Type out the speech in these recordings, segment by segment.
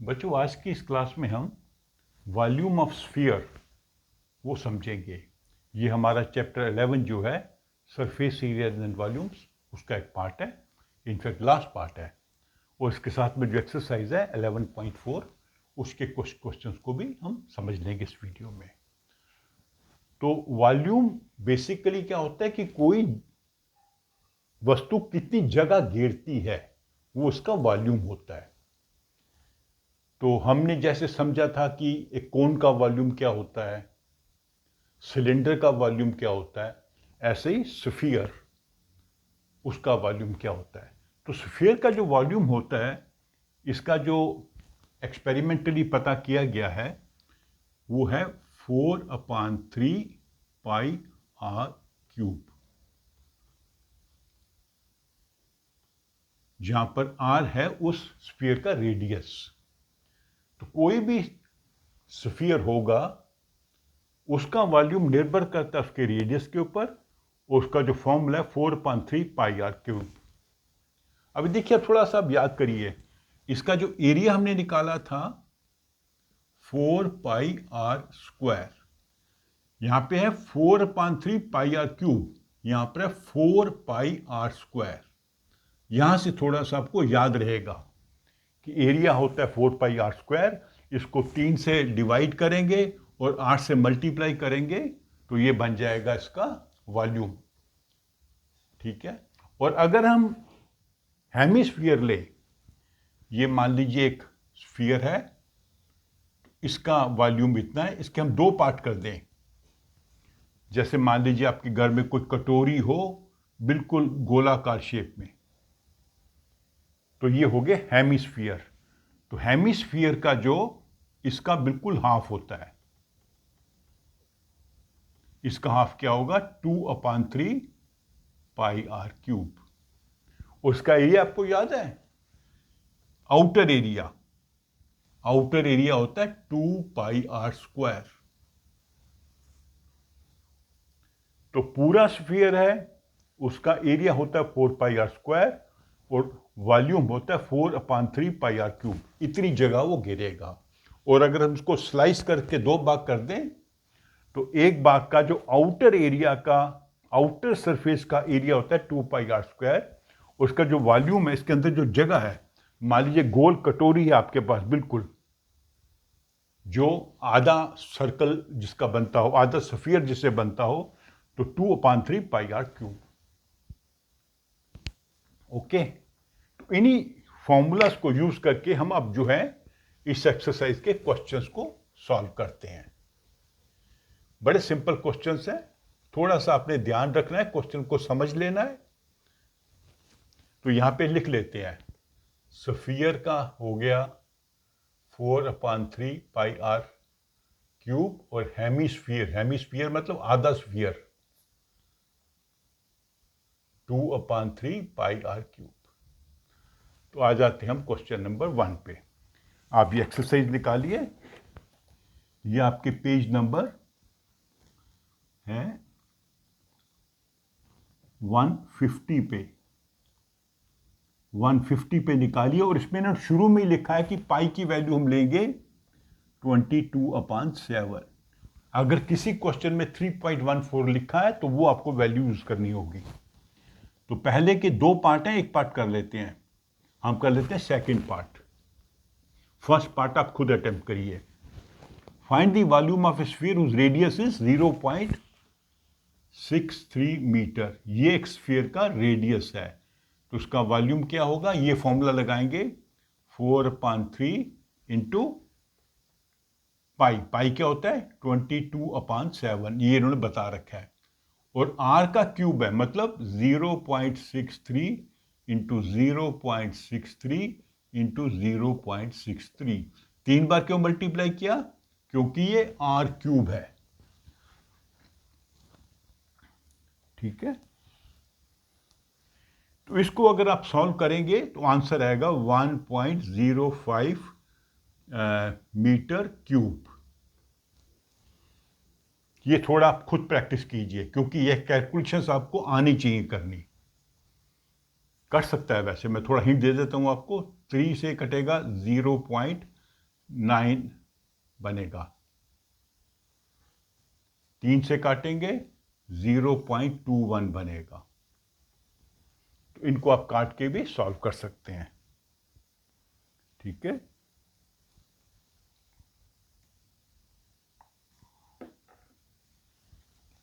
बच्चों, आज की इस क्लास में हम वॉल्यूम ऑफ स्फीयर वो समझेंगे। ये हमारा चैप्टर 11 जो है सरफेस एरिया एंड वॉल्यूम्स, उसका एक पार्ट है, इनफैक्ट लास्ट पार्ट है। और इसके साथ में जो एक्सरसाइज है 11.4 उसके कुछ क्वेश्चंस को भी हम समझ लेंगे इस वीडियो में। तो वॉल्यूम बेसिकली क्या होता है कि कोई वस्तु कितनी जगह घेरती है वो उसका वॉल्यूम होता है। तो हमने जैसे समझा था कि एक कोन का वॉल्यूम क्या होता है, सिलेंडर का वॉल्यूम क्या होता है, ऐसे ही स्फीयर उसका वॉल्यूम क्या होता है। तो स्फीयर का जो वॉल्यूम होता है, इसका जो एक्सपेरिमेंटली पता किया गया है वो है 4/3 पाई आर क्यूब, जहां पर आर है उस स्फीयर का रेडियस। तो कोई भी स्फीयर होगा उसका वॉल्यूम निर्भर करता है उसके रेडियस के ऊपर, और उसका जो फॉर्मूला है 4/3 पाई आर क्यूब। अभी देखिए, थोड़ा सा आप याद करिए, इसका जो एरिया हमने निकाला था 4 पाई आर स्क्वायर, यहां पे है 4/3 पाई आर क्यूब, यहां पर है 4 पाई आर स्क्वायर। यहां से थोड़ा सा आपको याद रहेगा कि एरिया होता है 4 पाई आर स्क्वायर, इसको 3 से डिवाइड करेंगे और 8 से मल्टीप्लाई करेंगे तो ये बन जाएगा इसका वॉल्यूम। ठीक है। और अगर हम हेमिस्फीयर ले, ये मान लीजिए एक स्फीयर है, इसका वॉल्यूम इतना है, इसके हम दो पार्ट कर दें। जैसे मान लीजिए आपके घर में कोई कटोरी हो बिल्कुल गोलाकार शेप में, तो ये हो गया हेमिस्फीयर। तो हेमिस्फीयर का जो इसका बिल्कुल हाफ होता है, इसका हाफ क्या होगा 2/3 पाई आर क्यूब। उसका एरिया आपको याद है, आउटर एरिया होता है 2 पाई आर स्क्वायर। तो पूरा स्फीयर है, उसका एरिया होता है 4 पाई आर स्क्वायर और वॉल्यूम होता है 4/3 पाई आर क्यूब। इतनी जगह वो घेरेगा। और अगर हम उसको स्लाइस करके दो भाग कर दें तो एक भाग का जो आउटर एरिया का आउटर सरफेस का एरिया होता है 2 पाई आर स्क्वायर, उसका जो वॉल्यूम है, इसके अंदर जो जगह है, मान लीजिए गोल कटोरी है आपके पास बिल्कुल, जो आधा सर्कल जिसका बनता हो, आधा स्फीयर जिससे बनता हो, तो 2/3 पाई आर क्यूब। ओके। तो इन्हीं फॉर्मूलाज को यूज करके हम अब जो है इस एक्सरसाइज के क्वेश्चंस को सॉल्व करते हैं। बड़े सिंपल क्वेश्चंस हैं, थोड़ा सा आपने ध्यान रखना है, क्वेश्चन को समझ लेना है। तो यहां पे लिख लेते हैं, स्फीयर का हो गया 4/3 पाई आर क्यूब, और हेमिस्फीयर मतलब आधा स्फीयर 2/3 पाई आर क्यूब। तो आ जाते हैं हम क्वेश्चन नंबर 1 पे। आप ये एक्सरसाइज निकालिए, ये आपके पेज नंबर है 150 पे, 150 पे निकालिए। और इसमें ना शुरू में ही लिखा है कि पाई की वैल्यू हम लेंगे 22/7। अगर किसी क्वेश्चन में 3.14 लिखा है तो वो आपको वैल्यू यूज करनी होगी। तो पहले के दो पार्ट हैं, एक पार्ट कर लेते हैं, हम कर लेते हैं सेकंड पार्ट। फर्स्ट पार्ट आप खुद अटेम्प्ट करिए। Find the volume of sphere whose radius is 0.63 metre. ये एक स्फीयर का रेडियस है, तो उसका वॉल्यूम क्या होगा, ये फॉर्मूला लगाएंगे 4/3 इंटू पाई क्या होता है 22/7, ये इन्होंने बता रखा है। और आर का क्यूब है, मतलब 0.63 इंटू 0.63 इंटू 0.63। 3 बार क्यों मल्टीप्लाई किया, क्योंकि ये आर क्यूब है। ठीक है। तो इसको अगर आप सॉल्व करेंगे तो आंसर आएगा 1.05 मीटर क्यूब। ये थोड़ा आप खुद प्रैक्टिस कीजिए, क्योंकि ये कैलकुलेशंस आपको आनी चाहिए करनी। कर सकता है, वैसे मैं थोड़ा हिंट दे देता हूं आपको, 3 से कटेगा 0.03 9 बनेगा। 3 से काटेंगे 0.21 बनेगा। तो इनको आप काट के भी सॉल्व कर सकते हैं। ठीक है,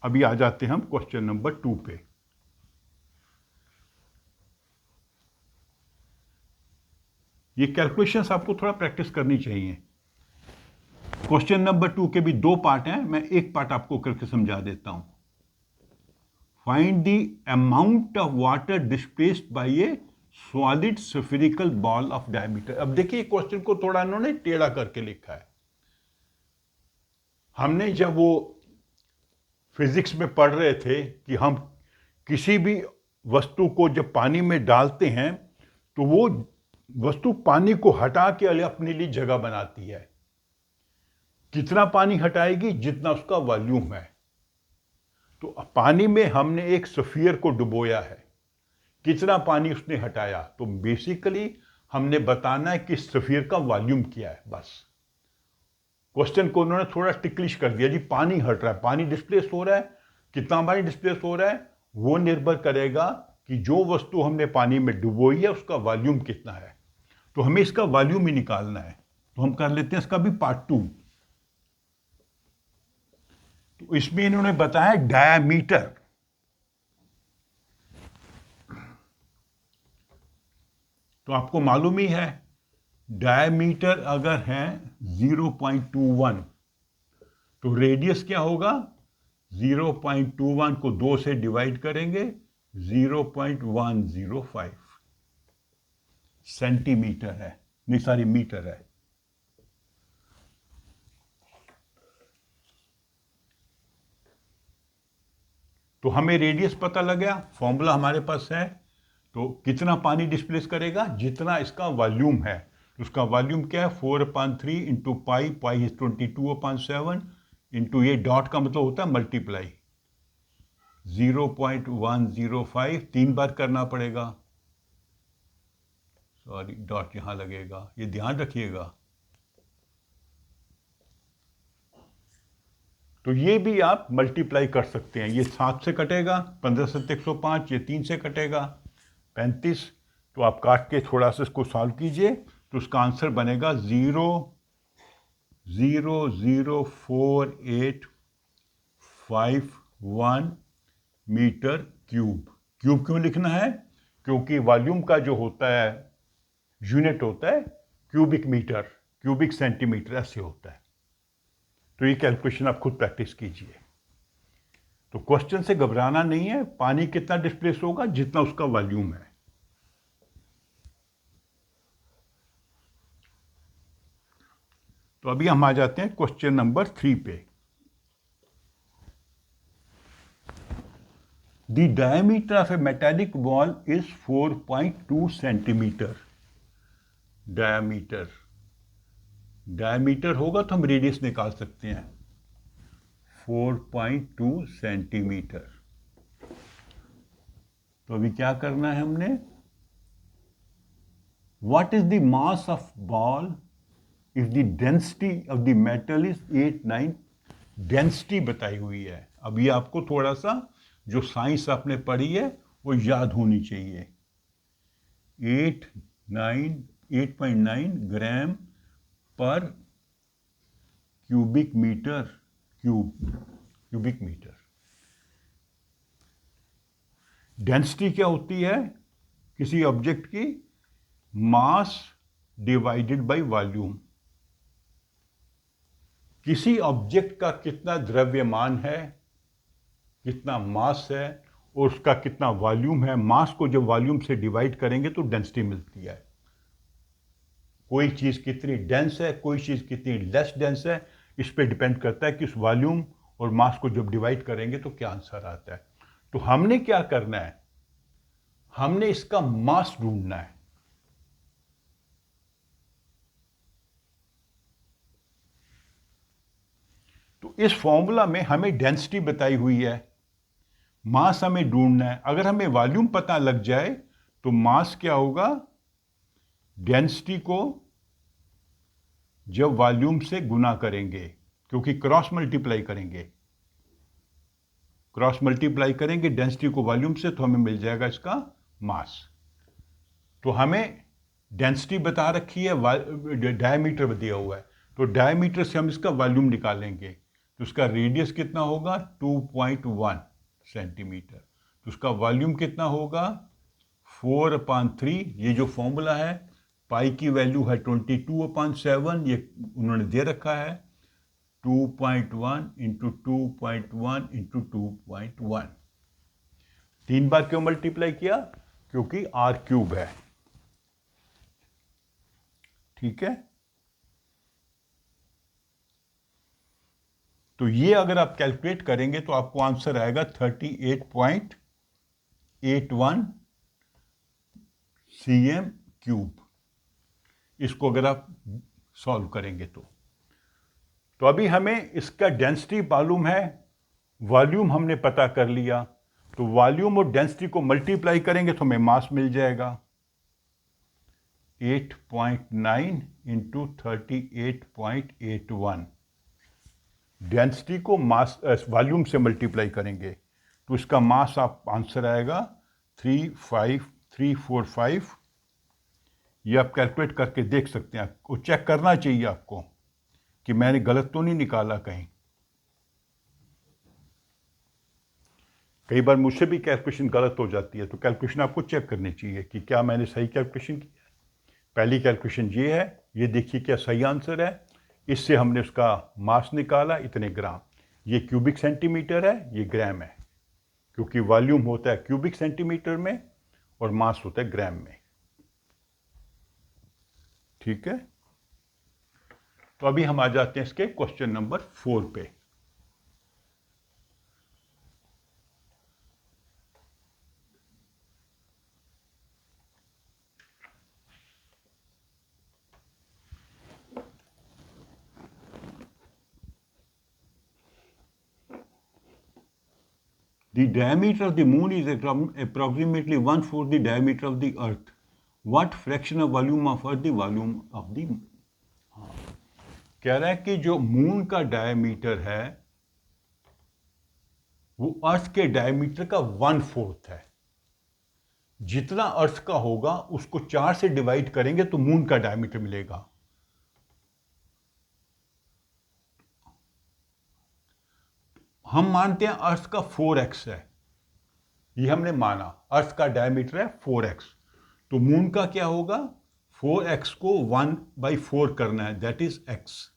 अभी आ जाते हैं हम क्वेश्चन नंबर 2 पे। ये कैलकुलेशंस आपको थोड़ा प्रैक्टिस करनी चाहिए। क्वेश्चन नंबर 2 के भी 2 पार्ट हैं, मैं एक पार्ट आपको करके समझा देता हूं। Find the amount of water displaced by A solid spherical ball of diameter. अब देखिए क्वेश्चन को थोड़ा इन्होंने टेढ़ा करके लिखा है। हमने जब वो फिजिक्स में पढ़ रहे थे कि हम किसी भी वस्तु को जब पानी में डालते हैं तो वो वस्तु पानी को हटा के अपने लिए जगह बनाती है। कितना पानी हटाएगी? जितना उसका वॉल्यूम है। तो पानी में हमने एक स्फीयर को डुबोया है, कितना पानी उसने हटाया। तो बेसिकली हमने बताना है कि स्फीयर का वॉल्यूम क्या है। बस क्वेश्चन को उन्होंने थोड़ा टिकलिश कर दिया जी। पानी हट रहा है, पानी डिस्प्लेस हो रहा है, कितना पानी डिस्प्लेस हो रहा है वो निर्भर करेगा कि जो वस्तु हमने पानी में डुबोई है उसका वॉल्यूम कितना है। तो हमें इसका वॉल्यूम ही निकालना है। तो हम कर लेते हैं इसका भी पार्ट 2। तो इसमें इन्होंने बताया डायामीटर। तो आपको मालूम ही है डायामीटर अगर है 0.21 तो रेडियस क्या होगा? 0.21 को 2 से डिवाइड करेंगे 0.105 सेंटीमीटर है, नहीं सॉरी मीटर है। तो हमें रेडियस पता लग गया, फॉर्मूला हमारे पास है। तो कितना पानी डिस्प्लेस करेगा? जितना इसका वॉल्यूम है। तो उसका वॉल्यूम क्या है? 4/3 into pi, pi is 22/7 into ये डॉट का मतलब होता है मल्टीप्लाई 0.105 3 बार करना पड़ेगा। सॉरी डॉट यहां लगेगा, ये ध्यान रखिएगा। तो ये भी आप मल्टीप्लाई कर सकते हैं। ये 7 से कटेगा, 15 7 105, ये 3 से कटेगा 35। तो आप काट के थोड़ा सा इसको सॉल्व कीजिए तो उसका आंसर बनेगा 0.00481 मीटर क्यूब। क्यूब क्यों लिखना है? क्योंकि वॉल्यूम का जो होता है यूनिट होता है क्यूबिक मीटर, क्यूबिक सेंटीमीटर ऐसे होता है। तो ये कैलकुलेशन आप खुद प्रैक्टिस कीजिए। तो क्वेश्चन से घबराना नहीं है। पानी कितना डिस्प्लेस होगा? जितना उसका वॉल्यूम है। तो अभी हम आ जाते हैं क्वेश्चन नंबर 3 पे। The diameter of A metallic ball is 4.2 centimetre. Diameter होगा तो हम रेडियस निकाल सकते हैं 4.2 सेंटीमीटर। तो अभी क्या करना है हमने? What is the mass of ball if the density of the metal is 8-9। Density बताई हुई है। अब ये आपको थोड़ा सा जो साइंस आपने पढ़ी है वो याद होनी चाहिए। 8.9 ग्राम पर cubic metre, cubic metre. Density क्या होती है किसी ऑब्जेक्ट की? Mass divided by volume. किसी ऑब्जेक्ट का कितना द्रव्यमान है, कितना मास है और उसका कितना वॉल्यूम है, मास को जब वॉल्यूम से डिवाइड करेंगे तो डेंसिटी मिलती है। कोई चीज़ कितनी डेंस है, कोई चीज़ कितनी लेस डेंस है, इस पे डिपेंड करता है कि उस वॉल्यूम और मास को जब डिवाइड करेंगे तो क्या आंसर आता है। तो हमने क्या करना है? हमने इसका मास ढूंढना है। तो इस फॉर्मूला में हमें डेंसिटी बताई हुई है, मास हमें ढूंढना है। अगर हमें वॉल्यूम पता लग जाए तो मास क्या होगा? डेंसिटी को जब वॉल्यूम से गुना करेंगे, क्योंकि क्रॉस मल्टीप्लाई करेंगे डेंसिटी को वॉल्यूम से, तो हमें मिल जाएगा इसका मास। तो हमें डेंसिटी बता रखी है, डायमीटर दिया हुआ है, तो डायमीटर से हम इसका वॉल्यूम निकालेंगे, तो उसका रेडियस कितना होगा 2.1 सेंटीमीटर, तो उसका वॉल्यूम कितना होगा 4/3। ये जो फॉर्मूला है, पाई की वैल्यू है 22/7, ये उन्होंने दे रखा है 2.1 इंटू 2.1 इंटू 2.1। 3 बार क्यों मल्टीप्लाई किया, क्योंकि r क्यूब है, ठीक है। तो ये अगर आप कैलकुलेट करेंगे तो आपको आंसर आएगा 38.81 cm³। इसको अगर आप सॉल्व करेंगे तो अभी हमें इसका डेंसिटी मालूम है, वॉल्यूम हमने पता कर लिया, तो वॉल्यूम और डेंसिटी को मल्टीप्लाई करेंगे तो हमें मास मिल जाएगा 8.9 इंटू 38.81। डेंसिटी को मास वॉल्यूम से मल्टीप्लाई करेंगे तो इसका मास आप आंसर आएगा 35345। ये आप कैलकुलेट करके देख सकते हैं, आपको चेक करना चाहिए आपको कि मैंने गलत तो नहीं निकाला कहीं। कई बार मुझसे भी कैलकुलेशन गलत हो जाती है, तो कैलकुलेशन आपको चेक करनी चाहिए कि क्या मैंने सही कैलकुलेशन की है। पहली कैलकुलेशन ये है, ये देखिए क्या सही आंसर है। इससे हमने उसका मास निकाला इतने ग्राम, ये क्यूबिक सेंटीमीटर है, ये ग्राम है, क्योंकि वॉल्यूम होता है क्यूबिक सेंटीमीटर में और मास होता है ग्राम में, ठीक है। तो अभी हम आ जाते हैं इसके क्वेश्चन नंबर 4 पे। The diameter of the moon is approximately 1/4 the diameter of the earth. What fraction of volume of earth the volume of the कह रहा है कि जो मून का डायमीटर है वो अर्थ के डायमीटर का 1/4 है। जितना अर्थ का होगा उसको 4 से डिवाइड करेंगे तो मून का डायमीटर मिलेगा। हम मानते हैं अर्थ का 4x है, ये हमने माना, अर्थ का डायमीटर है 4x, तो मून का क्या होगा 4x को 1/4 करना है, दैट इज x।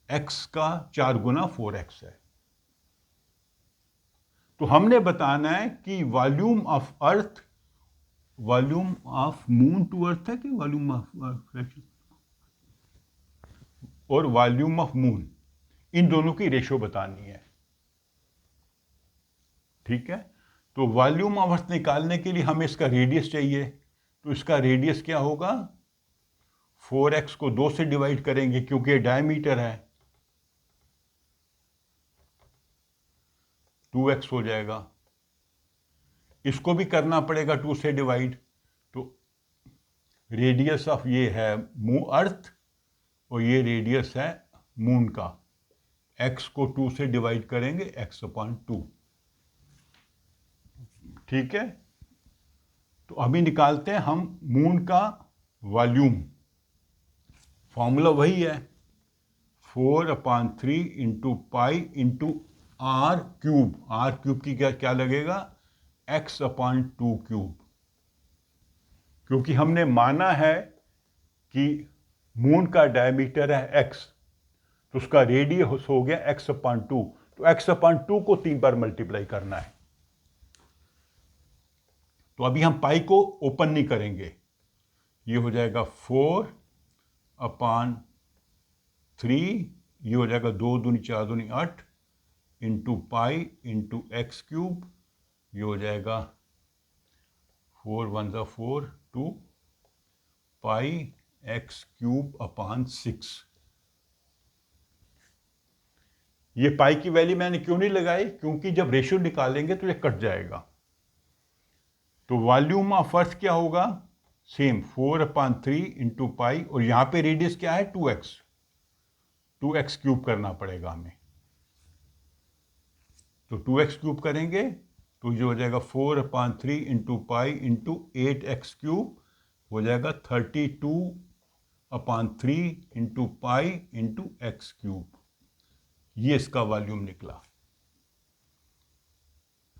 x का 4 गुना 4x है। तो हमने बताना है कि volume of earth, volume of moon to earth है कि वॉल्यूम ऑफ और वॉल्यूम ऑफ मून, इन दोनों की रेशो बतानी है, ठीक है। तो वॉल्यूम ऑफ अर्थ निकालने के लिए हमें इसका रेडियस चाहिए, तो इसका रेडियस क्या होगा 4x को 2 से डिवाइड करेंगे क्योंकि ये डायमीटर है, 2x हो जाएगा। इसको भी करना पड़ेगा 2 से डिवाइड, तो रेडियस ऑफ ये है अर्थ और ये रेडियस है मून का, x को 2 से डिवाइड करेंगे x/2, ठीक है। तो अभी निकालते हैं हम मून का वॉल्यूम, फॉर्मूला वही है 4/3 into pi into r cube की क्या लगेगा x/2 क्यूब, क्योंकि हमने माना है कि मून का डायमीटर है x, तो उसका रेडियस हो गया x/2, तो x/2 को 3 बार मल्टीप्लाई करना है। तो अभी हम पाई को ओपन नहीं करेंगे, ये हो जाएगा 4/3, ये हो जाएगा 2 दूनी 4 दूनी 8 into pi into x cube, ये हो जाएगा 4 1 4 2 पाई x³/6। ये पाई की वैल्यू मैंने क्यों नहीं लगाई, क्योंकि जब रेशियो निकालेंगे तो ये कट जाएगा। तो वॉल्यूम ऑफ अर्थ क्या होगा, सेम 4/3 इंटू पाई, और यहाँ पे रेडियस क्या है 2x, 2x क्यूब करना पड़ेगा हमें। तो 2x क्यूब करेंगे तो ये हो जाएगा 4/3 into pi into 8x cube हो जाएगा 32/3 into pi into x cube. ये इसका वॉल्यूम निकला।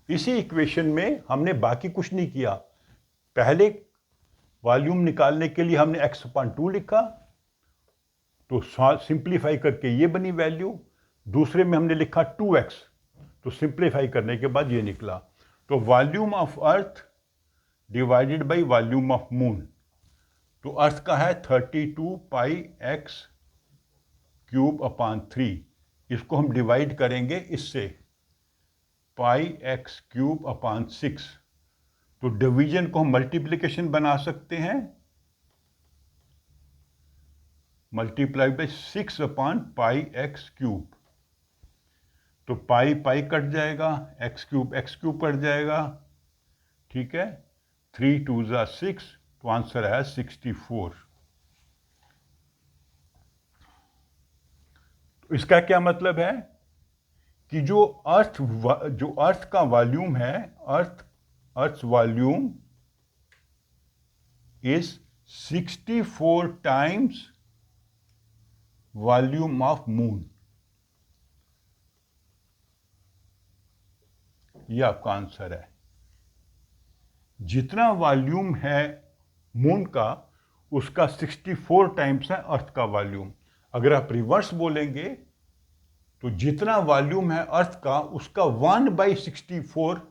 इसी इक्वेशन में हमने बाकी कुछ नहीं किया। पहले वॉल्यूम निकालने के लिए हमने x/2 लिखा, तो सिंप्लीफाई करके ये बनी वैल्यू। दूसरे में हमने लिखा 2x, तो सिंप्लीफाई करने के बाद ये निकला। तो volume of earth divided by volume of moon, तो अर्थ का है 32πx³ 3। इसको हम डिवाइड करेंगे इससे πx³/6। तो डिवीजन को हम मल्टीप्लिकेशन बना सकते हैं, मल्टीप्लाई बाय 6/πx³। तो पाई पाई कट जाएगा, x³ कट जाएगा, ठीक है। 3 2 ज़ा 6, तो आंसर है 64। तो इसका क्या मतलब है कि जो अर्थ का वॉल्यूम है, Earth volume is 64 times volume of moon. ये आपका आंसर है। जितना वॉल्यूम है मून का, उसका 64 टाइम्स है अर्थ का वॉल्यूम। अगर आप रिवर्स बोलेंगे तो जितना वॉल्यूम है अर्थ का, उसका 1/64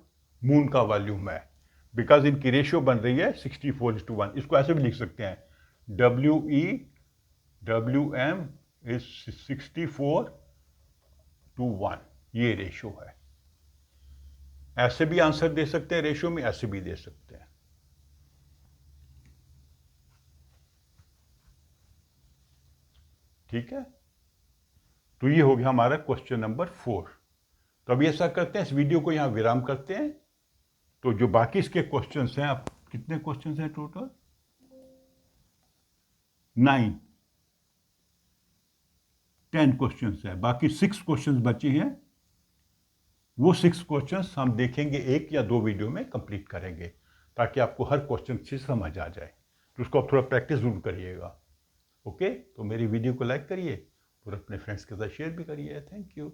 मून का वॉल्यूम है। बिकॉज इनकी रेशियो बन रही है 64:1। इसको ऐसे भी लिख सकते हैं, WM इज 64:1। ये रेशियो है। ऐसे भी आंसर दे सकते हैं रेशियो में, ऐसे भी दे सकते हैं। ठीक है, तो ये हो गया हमारा क्वेश्चन नंबर 4। तो अभी ऐसा करते हैं, इस वीडियो को यहां विराम करते हैं। तो जो बाकी इसके क्वेश्चंस हैं, आप कितने क्वेश्चंस हैं टोटल? 9 10 क्वेश्चंस हैं, बाकी 6 क्वेश्चंस बचे हैं। वो 6 क्वेश्चंस हम देखेंगे, 1 या 2 वीडियो में कंप्लीट करेंगे, ताकि आपको हर क्वेश्चन से समझ आ जाए। तो उसको आप थोड़ा प्रैक्टिस जरूर करिएगा। ओके, तो मेरी वीडियो को लाइक करिए और अपने फ्रेंड्स के साथ शेयर भी करिए। Thank you.